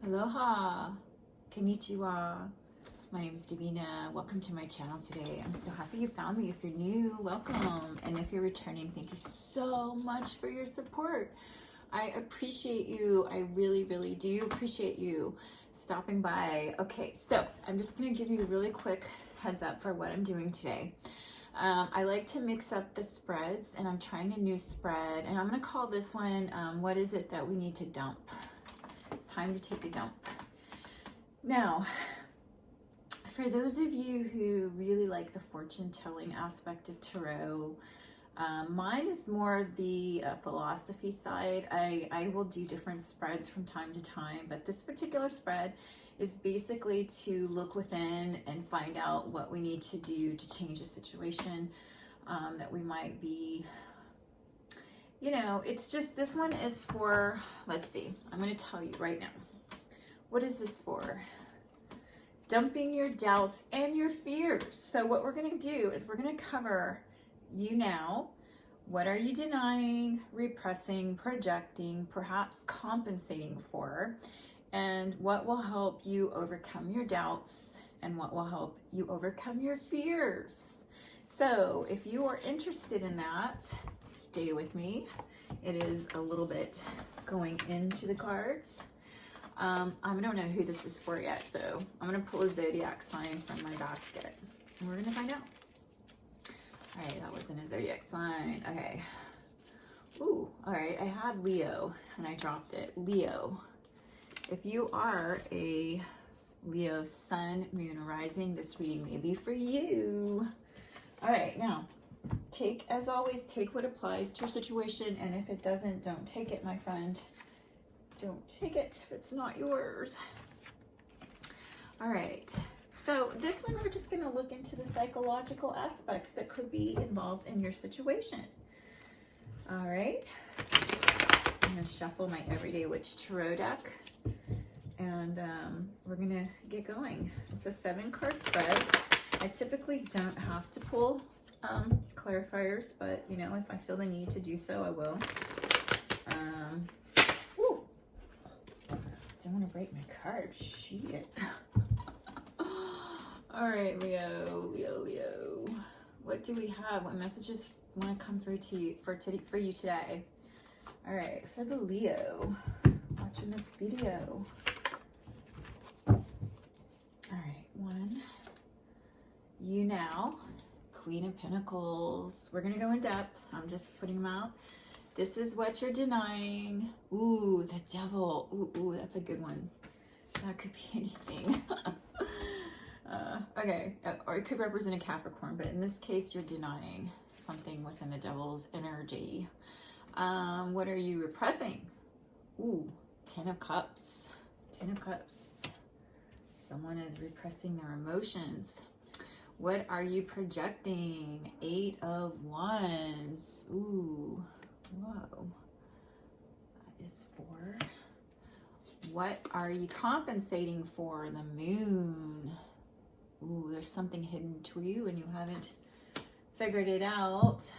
Aloha, konnichiwa. My name is Devina. Welcome to my channel today. I'm so happy you found me. If you're new, welcome. And if you're returning, thank you so much for your support. I appreciate you. I really, really do appreciate you stopping by. Okay, so I'm just going to give you a really quick heads up for what I'm doing today. I like to mix up the spreads, and I'm trying a new spread, and I'm going to call this one, what is it that we need to dump? It's time to take a dump. Now, for those of you who really like the fortune telling aspect of tarot, mine is more the philosophy side. I will do different spreads from time to time, but this particular spread is basically to look within and find out what we need to do to change a situation that we might be, you know, it's just, this one is for, let's see, I'm going to tell you right now. What is this for? Dumping your doubts and your fears. So what we're going to do is we're going to cover you now. What are you denying, repressing, projecting, perhaps compensating for? And what will help you overcome your doubts and what will help you overcome your fears? So if you are interested in that, stay with me. It is a little bit going into the cards. I don't know who this is for yet, so I'm going to pull a zodiac sign from my basket and we're going to find out. All right, that wasn't a zodiac sign. Okay. Ooh, all right. I had Leo and I dropped it. Leo. If you are a Leo sun, moon, rising, this reading may be for you. All right, now, as always, take what applies to your situation, and if it doesn't, don't take it, my friend. Don't take it if it's not yours. All right, so this one, we're just going to look into the psychological aspects that could be involved in your situation. All right, I'm going to shuffle my Everyday Witch Tarot deck, and we're going to get going. It's a 7-card spread. I typically don't have to pull clarifiers, but you know, if I feel the need to do so, I will. Don't want to break my card. Shit. All right, Leo. What do we have? What messages want to come through to you for you today? All right, for the Leo watching this video. All right, 1. You now, Queen of Pentacles. We're going to go in depth. I'm just putting them out. This is what you're denying. Ooh, the Devil. Ooh, that's a good one. That could be anything. Okay, or it could represent a Capricorn, but in this case, you're denying something within the Devil's energy. What are you repressing? Ooh, 10 of Cups. 10 of Cups. Someone is repressing their emotions. What are you projecting? 8 of Wands. Ooh, whoa. That is 4. What are you compensating for? The Moon. Ooh, there's something hidden to you and you haven't figured it out.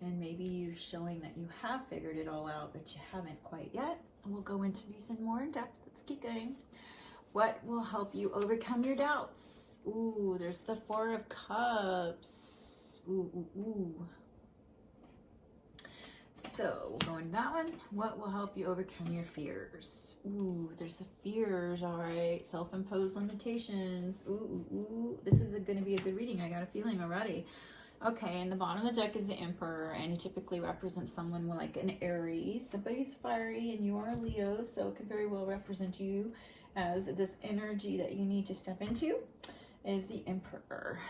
And maybe you're showing that you have figured it all out, but you haven't quite yet. We'll go into these in more in depth. Let's keep going. What will help you overcome your doubts? Ooh, there's the 4 of Cups. Ooh. So we'll go into that one. What will help you overcome your fears? Ooh, there's the fears. All right, self-imposed limitations. Ooh. This is going to be a good reading. I got a feeling already. Okay, and the bottom of the deck is the Emperor, and he typically represents someone like an Aries. Somebody's fiery, and you are a Leo, so it could very well represent you as this energy that you need to step into is the Emperor.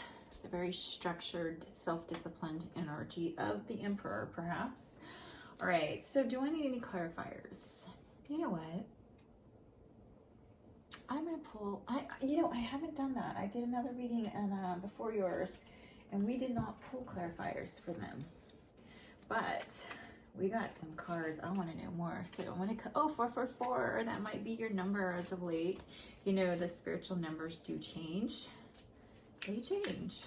The very structured, self-disciplined energy of the Emperor, perhaps. All right, so do I need any clarifiers? You know what? I'm going to pull, I haven't done that. I did another reading and before yours, and we did not pull clarifiers for them. But we got some cards. I want to know more. So I want to, 444, that might be your number as of late. You know, the spiritual numbers do change. They change.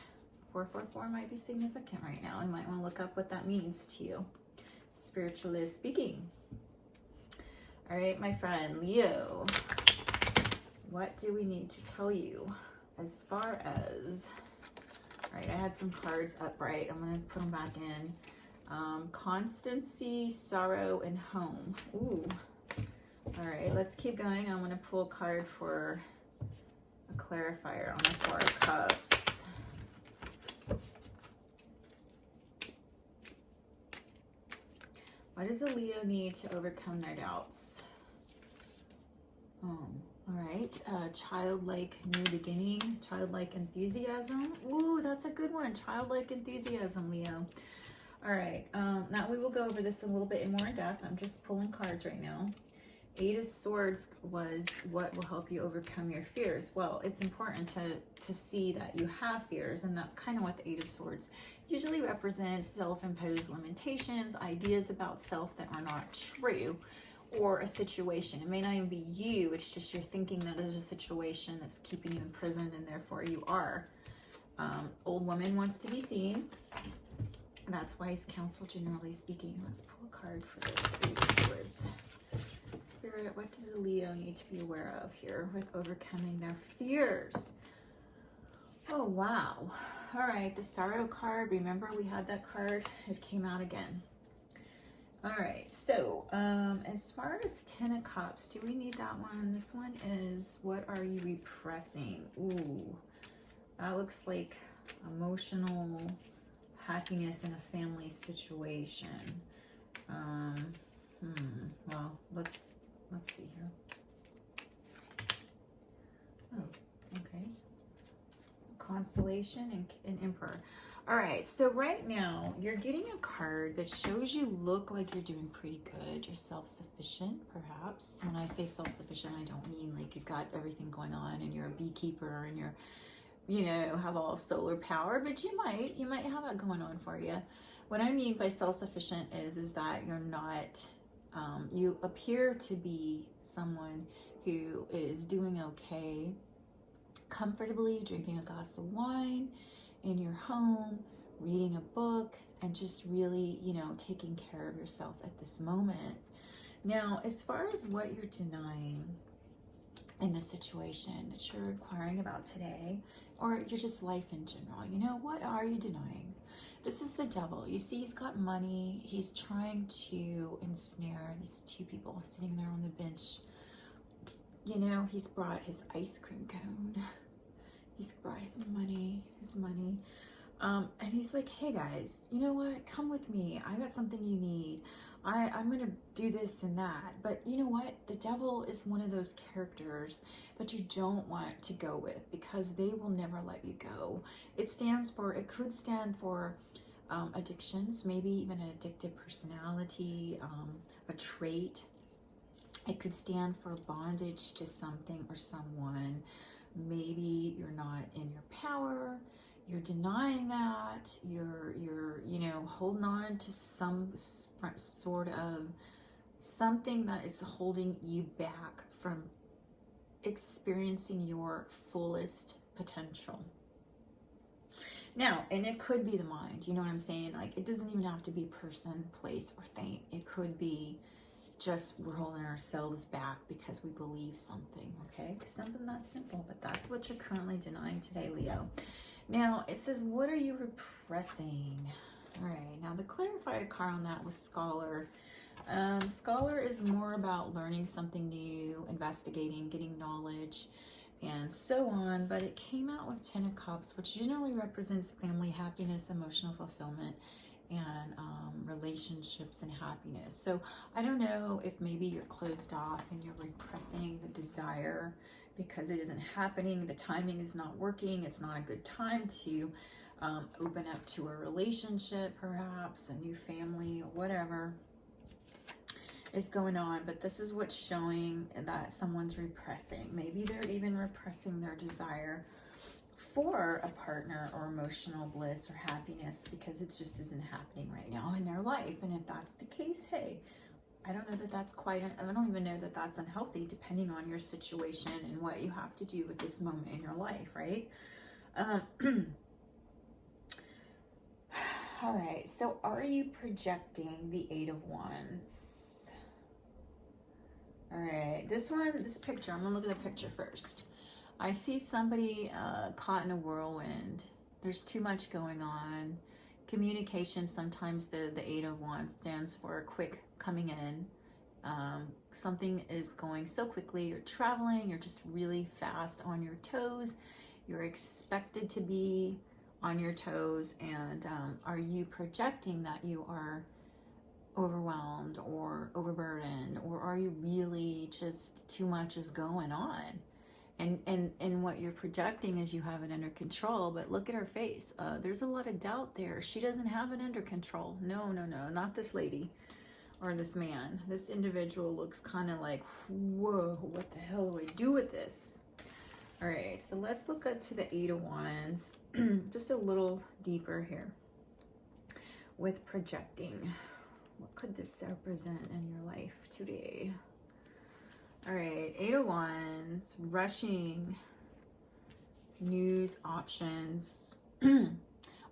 444 might be significant right now. You might want to look up what that means to you, spiritually speaking. All right, my friend, Leo. What do we need to tell you as far as... All right, I had some cards upright. I'm going to put them back in. Constancy, sorrow, and home. Ooh. All right, let's keep going. I'm going to pull a card for a clarifier on the Four of Cups. What does a Leo need to overcome their doubts? All right, childlike new beginning, childlike enthusiasm. Ooh, that's a good one. Childlike enthusiasm, Leo. All right, now we will go over this a little bit more in depth. I'm just pulling cards right now. Eight of Swords was what will help you overcome your fears. Well, it's important to see that you have fears, and that's kind of what the Eight of Swords usually represents: self-imposed limitations, ideas about self that are not true, or a situation. It may not even be you, it's just you're thinking that there's a situation that's keeping you imprisoned, and therefore you are. Old woman wants to be seen. That's wise counsel, generally speaking. Let's pull a card for this Eight of Swords. Spirit, what does a Leo need to be aware of here with overcoming their fears? Oh, wow. All right, the Sorrow card. Remember we had that card? It came out again. All right, so as far as Ten of Cups, do we need that one? This one is, what are you repressing? Ooh, that looks like emotional happiness in a family situation. Well, let's see here. Oh, okay. Constellation and Emperor. All right, so right now you're getting a card that shows you look like you're doing pretty good. You're self-sufficient, perhaps. When I say self-sufficient, I don't mean like you've got everything going on and you're a beekeeper and you're, you know, have all solar power, but you might have it going on for you. What I mean by self-sufficient is that you're not, you appear to be someone who is doing okay, comfortably drinking a glass of wine in your home, reading a book, and just really, you know, taking care of yourself at this moment. Now, as far as what you're denying in the situation that you're inquiring about today, or you're just life in general, you know, what are you denying? This is the devil. You see, he's got money. He's trying to ensnare these two people sitting there on the bench. You know, he's brought his ice cream cone. He's brought his money. And he's like, hey guys, you know what? Come with me. I got something you need. I'm going to do this and that. But you know what? The devil is one of those characters that you don't want to go with because they will never let you go. It could stand for addictions, maybe even an addictive personality, a trait. It could stand for bondage to something or someone. Maybe you're not in your power. You're denying that. You're you know, holding on to some sort of something that is holding you back from experiencing your fullest potential. Now, and it could be the mind, you know what I'm saying? Like, it doesn't even have to be person, place, or thing. It could be just we're holding ourselves back because we believe something, okay? Something that's simple, but that's what you're currently denying today, Leo. Now, it says, what are you repressing? All right, now the clarifier card on that was Scholar. Scholar is more about learning something new, investigating, getting knowledge, and so on, but it came out with Ten of Cups, which generally represents family happiness, emotional fulfillment, and relationships and happiness. So I don't know if maybe you're closed off and you're repressing the desire because it isn't happening, the timing is not working, it's not a good time to open up to a relationship, perhaps a new family or whatever is going on. But this is what's showing that someone's repressing. Maybe they're even repressing their desire for a partner or emotional bliss or happiness because it just isn't happening right now in their life. And if that's the case, hey, I don't know that that's I don't even know that that's unhealthy, depending on your situation and what you have to do with this moment in your life, right? All right, so are you projecting the Eight of Wands? All right, this picture, I'm gonna look at the picture first. I see somebody caught in a whirlwind. There's too much going on. Communication, sometimes the Eight of Wands stands for quick coming in. Something is going so quickly, you're traveling, you're just really fast on your toes. You're expected to be on your toes, and are you projecting that you are overwhelmed or overburdened, or are you really just too much is going on? And what you're projecting is you have it under control, but look at her face. There's a lot of doubt there. She doesn't have it under control. No, not this lady or this man. This individual looks kind of like, whoa, what the hell do I do with this? All right, so let's look up to the Eight of Wands, just a little deeper here with projecting. What could this represent in your life today? All right, Eight of Wands, rushing, news options.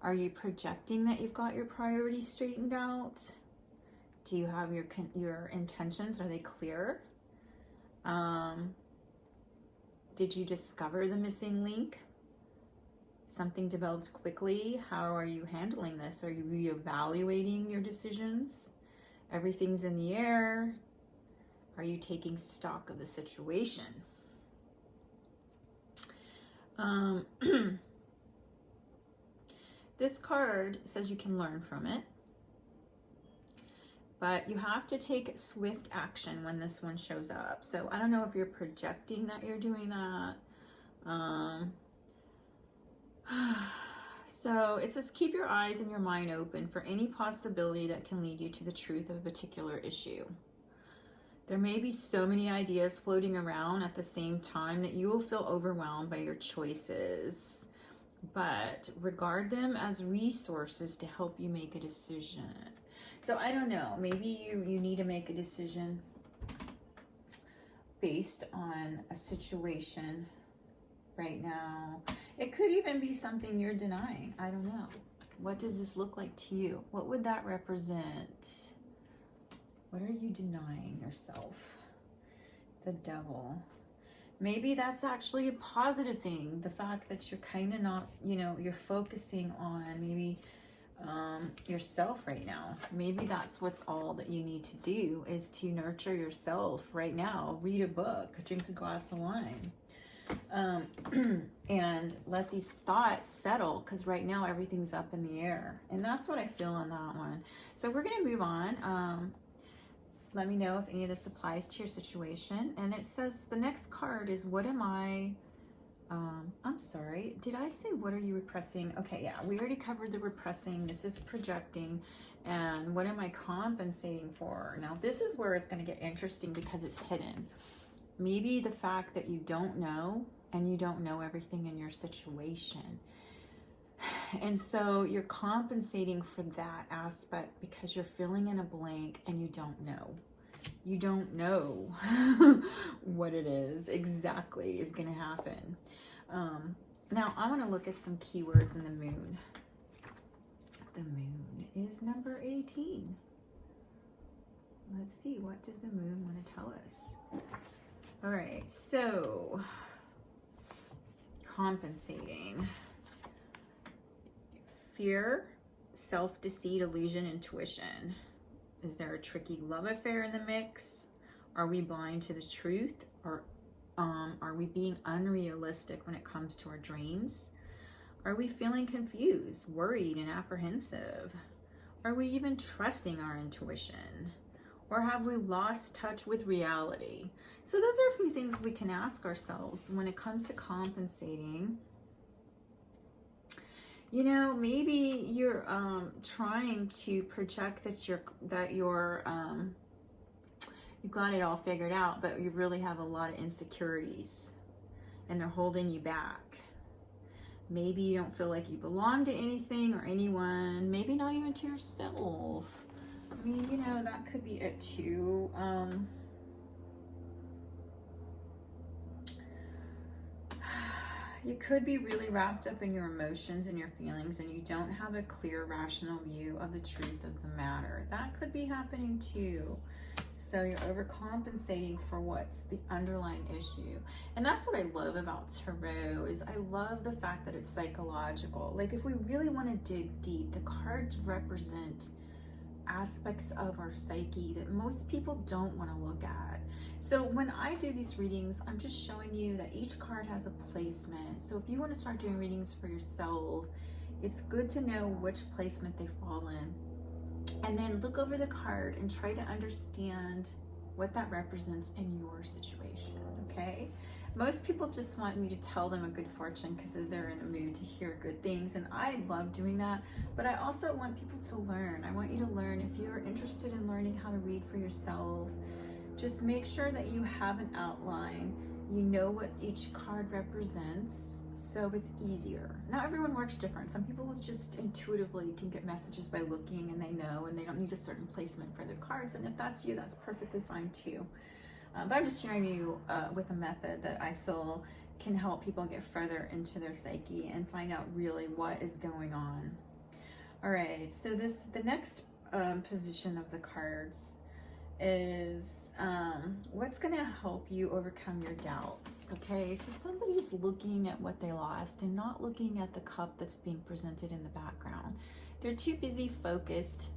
Are you projecting that you've got your priorities straightened out? Do you have your intentions? Are they clear? Did you discover the missing link? Something develops quickly. How are you handling this? Are you reevaluating your decisions? Everything's in the air. Are you taking stock of the situation? This card says you can learn from it, but you have to take swift action when this one shows up. So I don't know if you're projecting that you're doing that. So it says keep your eyes and your mind open for any possibility that can lead you to the truth of a particular issue. There may be so many ideas floating around at the same time that you will feel overwhelmed by your choices, but regard them as resources to help you make a decision. So I don't know, maybe you need to make a decision based on a situation right now. It could even be something you're denying. I don't know. What does this look like to you? What would that represent? What are you denying yourself? The Devil. Maybe that's actually a positive thing. The fact that you're kind of not, you're focusing on maybe yourself right now. Maybe that's what's all that you need to do, is to nurture yourself right now. Read a book, drink a glass of wine, and let these thoughts settle, because right now everything's up in the air. And that's what I feel on that one. So we're going to move on. Let me know if any of this applies to your situation. And it says the next card is, what am I, I'm sorry, did I say what are you repressing? Okay, yeah, we already covered the repressing. This is projecting. And what am I compensating for? Now, this is where it's going to get interesting because it's hidden. Maybe the fact that you don't know, and you don't know everything in your situation. And so you're compensating for that aspect because you're filling in a blank and you don't know. You don't know what it is exactly is going to happen. Now I want to look at some keywords in the moon. The moon is number 18. Let's see, what does the moon want to tell us? All right, so compensating. Fear, self-deceit, illusion, intuition. Is there a tricky love affair in the mix? Are we blind to the truth? Or are we being unrealistic when it comes to our dreams? Are we feeling confused, worried, and apprehensive? Are we even trusting our intuition? Or have we lost touch with reality? So those are a few things we can ask ourselves when it comes to compensating. Maybe you're trying to project that you've got it all figured out, but you really have a lot of insecurities and they're holding you back. Maybe you don't feel like you belong to anything or anyone, maybe not even to yourself. I mean, that could be it too. You could be really wrapped up in your emotions and your feelings, and you don't have a clear, rational view of the truth of the matter. That could be happening too. So you're overcompensating for what's the underlying issue. And that's what I love about tarot, is I love the fact that it's psychological. Like, if we really want to dig deep, the cards represent aspects of our psyche that most people don't want to look at. So when I do these readings, I'm just showing you that each card has a placement. So if you want to start doing readings for yourself, it's good to know which placement they fall in. And then look over the card and try to understand what that represents in your situation, okay? Most people just want me to tell them a good fortune because they're in a mood to hear good things, and I love doing that, but I also want people to learn. I want you to learn. If you're interested in learning how to read for yourself, just make sure that you have an outline. You know what each card represents, so it's easier. Now, everyone works different. Some people just intuitively can get messages by looking, and they know, and they don't need a certain placement for their cards. And if that's you, that's perfectly fine too. But I'm just sharing you with a method that I feel can help people get further into their psyche and find out really what is going on. All right, so the next position of the cards is what's going to help you overcome your doubts. Okay, so somebody's looking at what they lost and not looking at the cup that's being presented in the background. They're too busy focused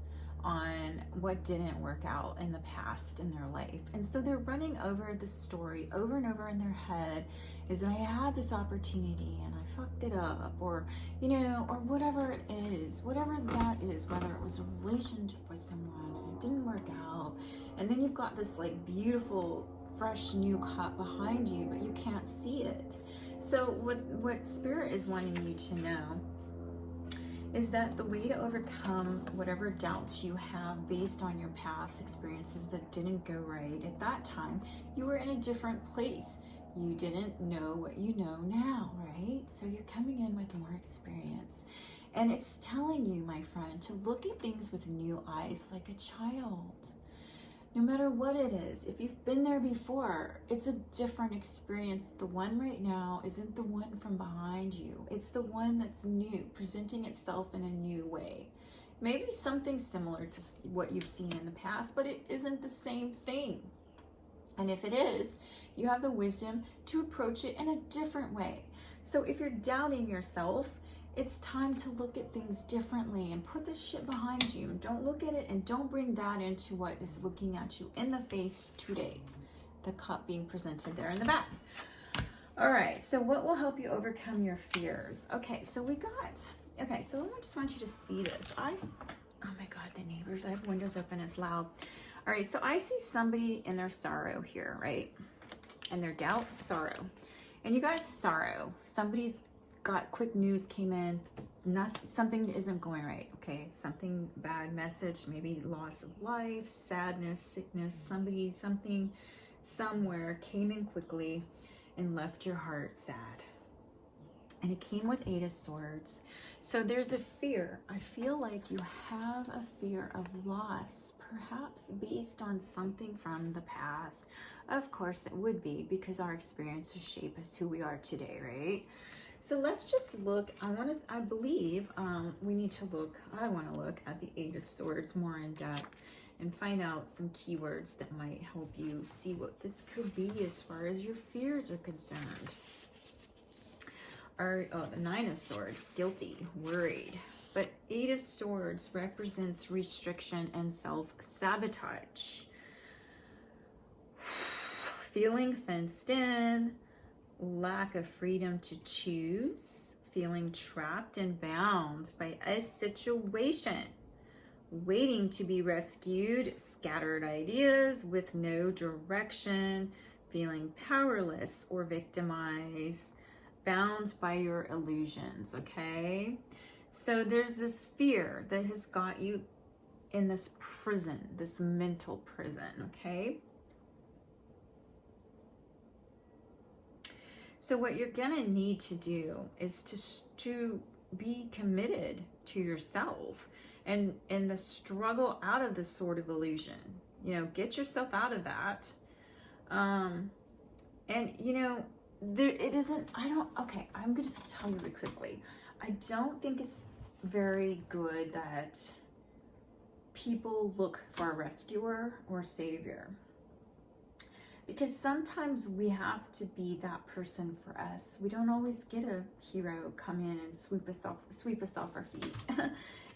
on what didn't work out in the past in their life, and so they're running over the story over and over in their head. Is that I had this opportunity and I fucked it up, or or whatever it is, whatever that is, whether it was a relationship with someone and it didn't work out. And then you've got this like beautiful, fresh new cup behind you, but you can't see it. So what Spirit is wanting you to know is that the way to overcome whatever doubts you have based on your past experiences that didn't go right at that time, you were in a different place. You didn't know what you know now, right? So you're coming in with more experience. And it's telling you, my friend, to look at things with new eyes like a child. No matter what it is, if you've been there before, it's a different experience. The one right now isn't the one from behind you. It's the one that's new, presenting itself in a new way. Maybe something similar to what you've seen in the past, but it isn't the same thing. And if it is, you have the wisdom to approach it in a different way. So if you're doubting yourself, it's time to look at things differently and put this shit behind you. And don't look at it, and don't bring that into what is looking at you in the face today. The cup being presented there in the back. All right, so what will help you overcome your fears? Okay, so I just want you to see this. Oh my God, the neighbors, I have windows open, it's loud. All right, so I see somebody in their sorrow here, right? And their doubts, sorrow. And you got sorrow. Somebody's got quick news came in, something isn't going right, okay? Something bad message, maybe loss of life, sadness, sickness, something somewhere came in quickly and left your heart sad. And it came with 8 of Swords. So there's a fear. I feel like you have a fear of loss, perhaps based on something from the past. Of course it would be, because our experiences shape us who we are today, right? So let's just look. I want to look at the 8 of Swords more in depth and find out some keywords that might help you see what this could be as far as your fears are concerned. The 9 of Swords, guilty, worried. But 8 of Swords represents restriction and self-sabotage. Feeling fenced in, lack of freedom to choose, feeling trapped and bound by a situation, waiting to be rescued, scattered ideas with no direction, feeling powerless or victimized, bound by your illusions, okay? So there's this fear that has got you in this prison, this mental prison, okay? So what you're gonna need to do is to be committed to yourself and the struggle out of this sort of illusion. Get yourself out of that. And it isn't, I'm gonna just tell you really quickly. I don't think it's very good that people look for a rescuer or savior. Because sometimes we have to be that person for us. We don't always get a hero come in and sweep us off our feet.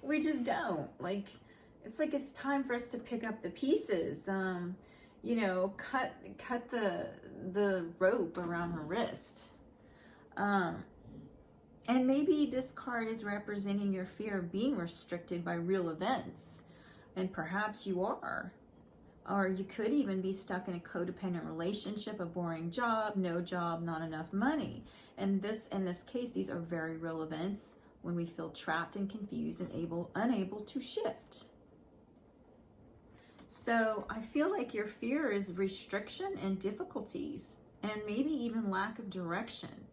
We just don't. Like, it's time for us to pick up the pieces. You know, cut the rope around her wrist. And maybe this card is representing your fear of being restricted by real events. And perhaps you are. Or you could even be stuck in a codependent relationship, a boring job, no job, not enough money. And in this case, these are very real events when we feel trapped and confused and unable to shift. So I feel like your fear is restriction and difficulties, and maybe even lack of direction.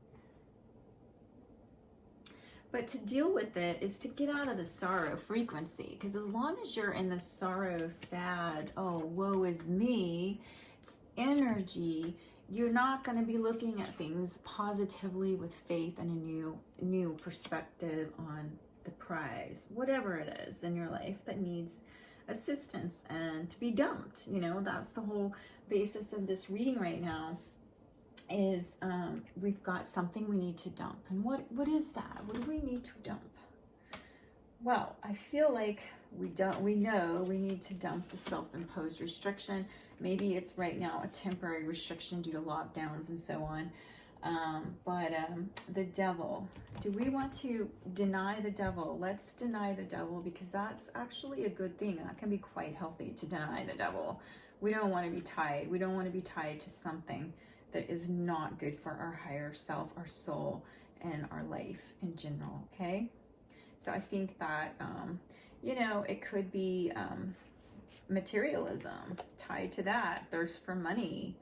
But to deal with it is to get out of the sorrow frequency. Because as long as you're in the sorrow, sad, oh, woe is me energy, you're not going to be looking at things positively with faith and a new perspective on the prize, whatever it is in your life that needs assistance and to be dumped. You know, that's the whole basis of this reading right now. Is we've got something we need to dump. And what is that? What do we need to dump? Well, I feel like we know we need to dump the self-imposed restriction. Maybe it's right now a temporary restriction due to lockdowns and so on. But the devil, do we want to deny the devil? Let's deny the devil, because that's actually a good thing. That can be quite healthy to deny the devil. We don't want to be tied. We don't want to be tied to something that is not good for our higher self, our soul, and our life in general, okay? So I think that, you know, it could be materialism tied to that, thirst for money,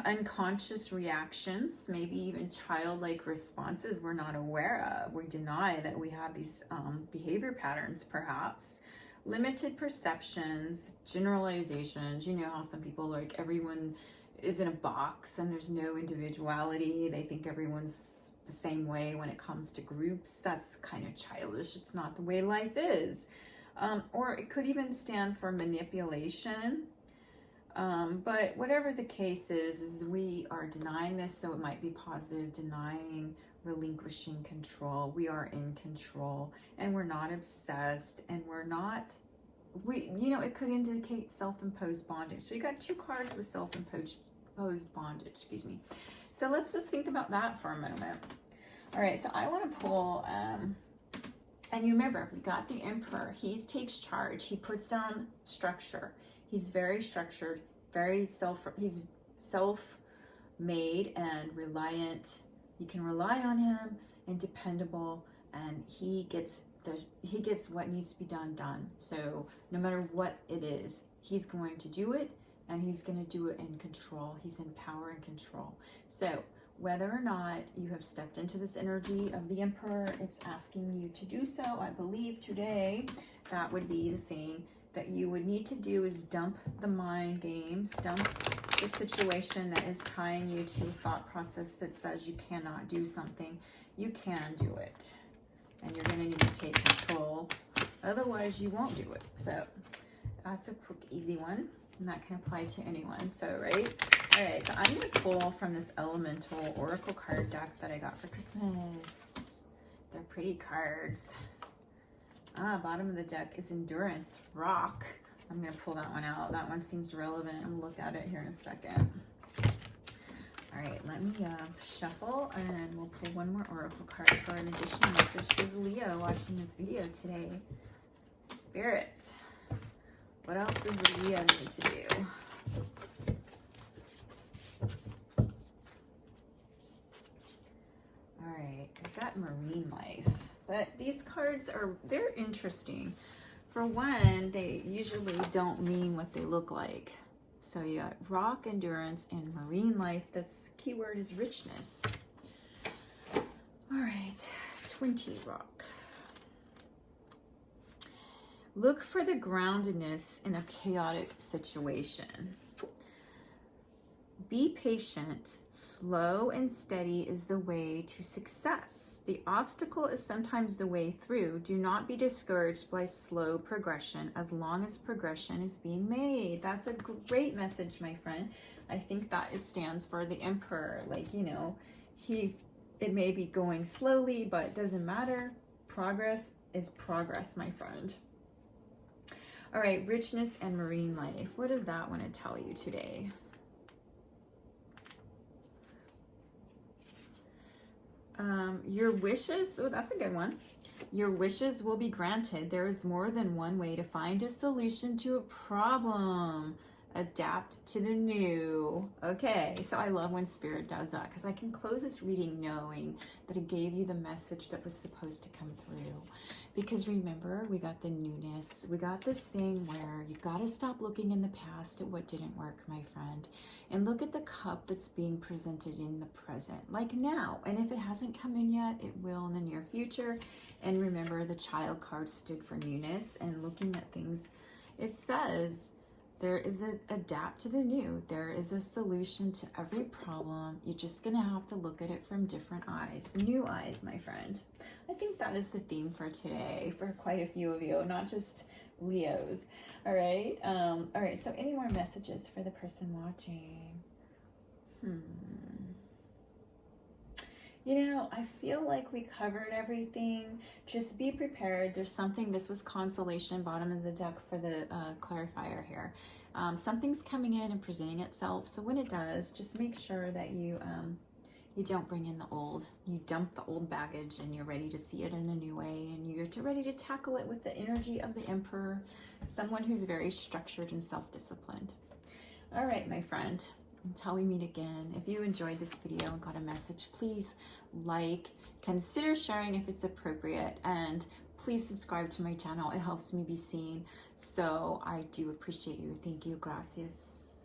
unconscious reactions, maybe even childlike responses we're not aware of. We deny that we have these behavior patterns, perhaps. Limited perceptions, generalizations. You know how some people, like, everyone is in a box and there's no individuality. They think everyone's the same way when it comes to groups. That's kind of childish. It's not the way life is. Or it could even stand for manipulation. But whatever the case is we are denying this, so it might be positive, denying, relinquishing control. We are in control, and we're not obsessed, and we're not, you know, it could indicate self-imposed bondage. So you got two cards with self-imposed bondage, excuse me. So let's just think about that for a moment. All right, so I want to pull, and you remember, we got the Emperor. He takes charge. He puts down structure. He's very structured, he's self-made and reliant. You can rely on him and dependable, and he gets what needs to be done. So no matter what it is, he's going to do it, and he's going to do it in control. He's in power and control. So whether or not you have stepped into this energy of the Emperor, it's asking you to do so. I believe today that would be the thing that you would need to do, is dump the mind games, dump the situation that is tying you to a thought process that says you cannot do something. You can do it, and you're going to need to take control. Otherwise, you won't do it. So that's a quick, easy one, and that can apply to anyone. So, right? All right, so I'm going to pull from this Elemental Oracle card deck that I got for Christmas. They're pretty cards. Bottom of the deck is Endurance, Rock. I'm going to pull that one out. That one seems relevant. I'm going to look at it here in a second. All right, let me shuffle, and we'll pull one more Oracle card for an additional message to the Leo watching this video today. Spirit, what else does the Leo need to do? All right, I've got Marine Life. But these cards they're interesting. For one, they usually don't mean what they look like. So you got Rock, Endurance, and Marine Life. That's keyword is richness. All right, 20 Rock. Look for the groundedness in a chaotic situation. Be patient. Slow and steady is the way to success. The obstacle is sometimes the way through. Do not be discouraged by slow progression as long as progression is being made. That's a great message, my friend. I think that stands for the Emperor. Like, you know, it may be going slowly, but it doesn't matter. Progress is progress, my friend. All right, richness and marine life. What does that want to tell you today? Your wishes, oh, that's a good one. Your wishes will be granted. There is more than one way to find a solution to a problem. Adapt to the new. Okay, so I love when Spirit does that, because I can close this reading knowing that it gave you the message that was supposed to come through. Because remember, we got the newness. We got this thing where you've got to stop looking in the past at what didn't work, my friend, and look at the cup that's being presented in the present, like now. And if it hasn't come in yet, it will in the near future. And remember, the child card stood for newness, and looking at things, it says, there is an adapt to the new. There is a solution to every problem. You're just going to have to look at it from different eyes. New eyes, my friend. I think that is the theme for today for quite a few of you, not just Leos. All right. All right. So any more messages for the person watching? You know, I feel like we covered everything. Just be prepared. There's something, this was consolation, bottom of the deck for the clarifier here. Something's coming in and presenting itself. So when it does, just make sure that you don't bring in the old. You dump the old baggage and you're ready to see it in a new way. And you're ready to tackle it with the energy of the Emperor, someone who's very structured and self-disciplined. All right, my friend. Until we meet again, if you enjoyed this video and got a message, please like, consider sharing if it's appropriate, and please subscribe to my channel. It helps me be seen. So I do appreciate you. Thank you. Gracias.